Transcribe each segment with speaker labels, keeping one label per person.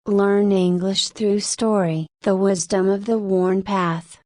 Speaker 1: Learn English through story. The wisdom of the worn path.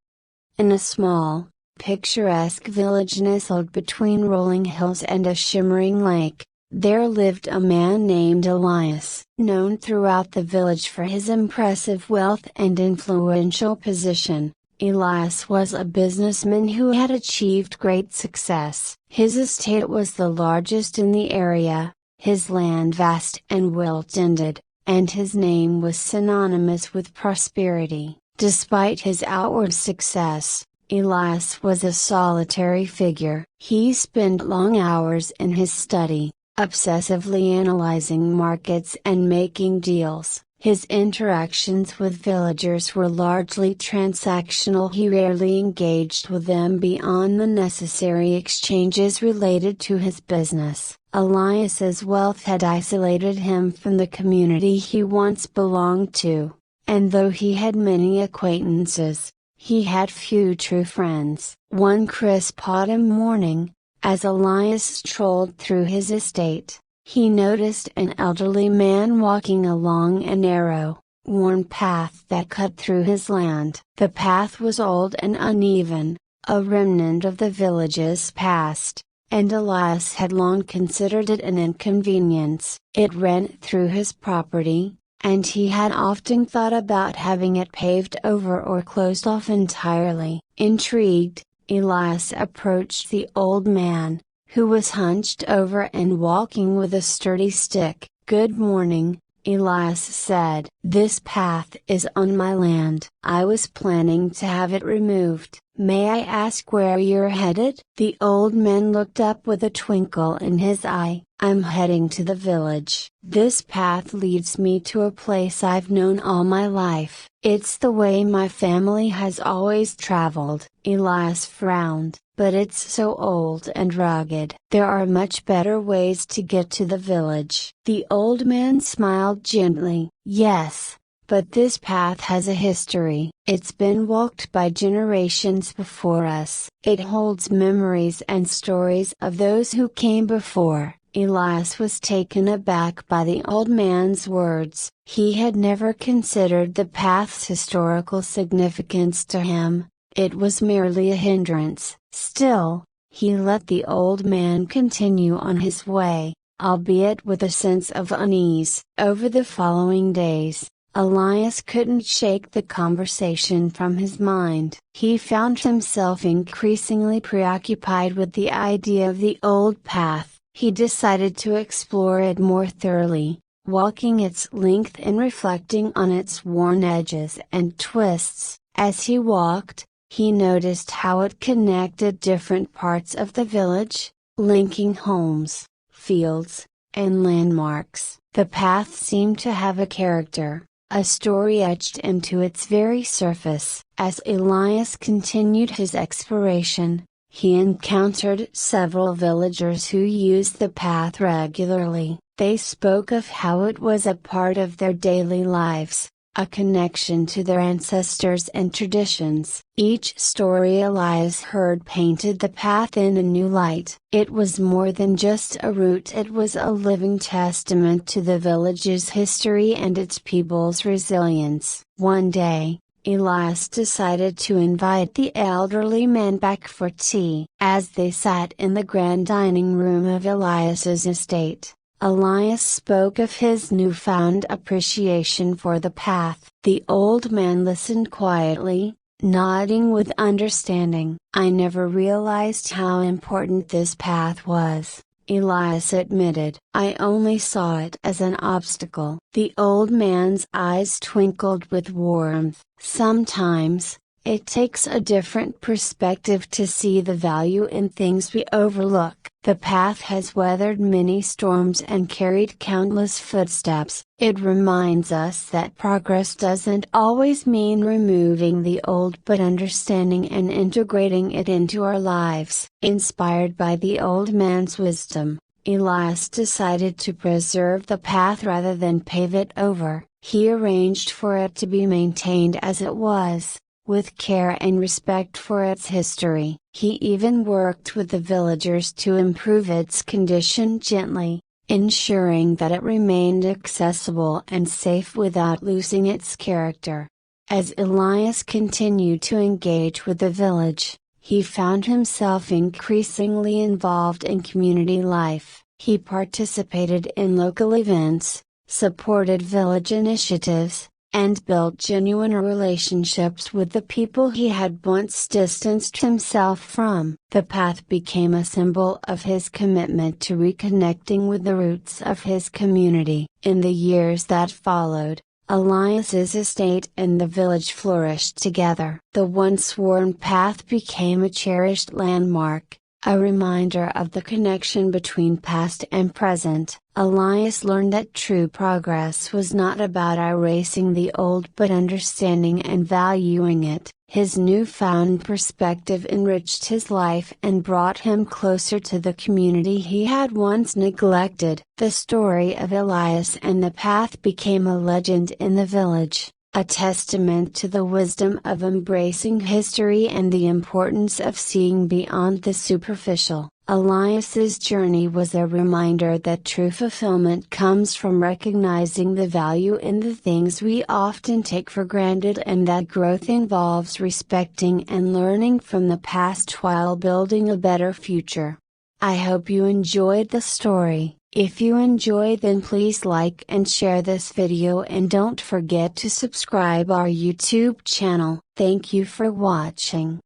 Speaker 1: In a small, picturesque village nestled between rolling hills and a shimmering lake, there lived a man named Elias. Known throughout the village for his impressive wealth and influential position, Elias was a businessman who had achieved great success. His estate was the largest in the area, his land vast and well-tended, and his name was synonymous with prosperity. Despite his outward success, Elias was a solitary figure. He spent long hours in his study, obsessively analyzing markets and making deals. His interactions with villagers were largely transactional. He rarely engaged with them beyond the necessary exchanges related to his business. Elias's wealth had isolated him from the community he once belonged to, and though he had many acquaintances, he had few true friends. One crisp autumn morning, as Elias strolled through his estate, he noticed an elderly man walking along a narrow, worn path that cut through his land. The path was old and uneven, a remnant of the village's past, and Elias had long considered it an inconvenience. It ran through his property, and he had often thought about having it paved over or closed off entirely. Intrigued, Elias approached the old man, who was hunched over and walking with a sturdy stick. "Good morning," Elias said. "This path is on my land. I was planning to have it removed. May I ask where you're headed?" The old man looked up with a twinkle in his eye. "I'm heading to the village. This path leads me to a place I've known all my life. It's the way my family has always traveled." Elias frowned. "But it's so old and rugged." "There are much better ways to get to the village." The old man smiled gently. "Yes, but this path has a history. It's been walked by generations before us. It holds memories and stories of those who came before." Elias was taken aback by the old man's words. He had never considered the path's historical significance to him. It was merely a hindrance. Still, he let the old man continue on his way, albeit with a sense of unease. Over the following days, Elias couldn't shake the conversation from his mind. He found himself increasingly preoccupied with the idea of the old path. He decided to explore it more thoroughly, walking its length and reflecting on its worn edges and twists. As he walked, he noticed how it connected different parts of the village, linking homes, fields, and landmarks. The path seemed to have a character, a story etched into its very surface. As Elias continued his exploration, he encountered several villagers who used the path regularly. They spoke of how it was a part of their daily lives, a connection to their ancestors and traditions. Each story Elias heard painted the path in a new light. It was more than just a route, it was a living testament to the village's history and its people's resilience. One day, Elias decided to invite the elderly man back for tea. As they sat in the grand dining room of Elias's estate, Elias spoke of his newfound appreciation for the path. The old man listened quietly, nodding with understanding. "I never realized how important this path was," Elias admitted. "I only saw it as an obstacle." The old man's eyes twinkled with warmth. "Sometimes, it takes a different perspective to see the value in things we overlook. The path has weathered many storms and carried countless footsteps. It reminds us that progress doesn't always mean removing the old but understanding and integrating it into our lives." Inspired by the old man's wisdom, Elias decided to preserve the path rather than pave it over. He arranged for it to be maintained as it was, with care and respect for its history. He even worked with the villagers to improve its condition gently, ensuring that it remained accessible and safe without losing its character. As Elias continued to engage with the village, he found himself increasingly involved in community life. He participated in local events, supported village initiatives, and built genuine relationships with the people he had once distanced himself from. The path became a symbol of his commitment to reconnecting with the roots of his community. In the years that followed, Elias's estate and the village flourished together. The once worn path became a cherished landmark, a reminder of the connection between past and present. Elias learned that true progress was not about erasing the old but understanding and valuing it. His newfound perspective enriched his life and brought him closer to the community he had once neglected. The story of Elias and the path became a legend in the village, a testament to the wisdom of embracing history and the importance of seeing beyond the superficial. Elias's journey was a reminder that true fulfillment comes from recognizing the value in the things we often take for granted, and that growth involves respecting and learning from the past while building a better future. I hope you enjoyed the story. If you enjoyed, then please like and share this video, and don't forget to subscribe our YouTube channel. Thank you for watching.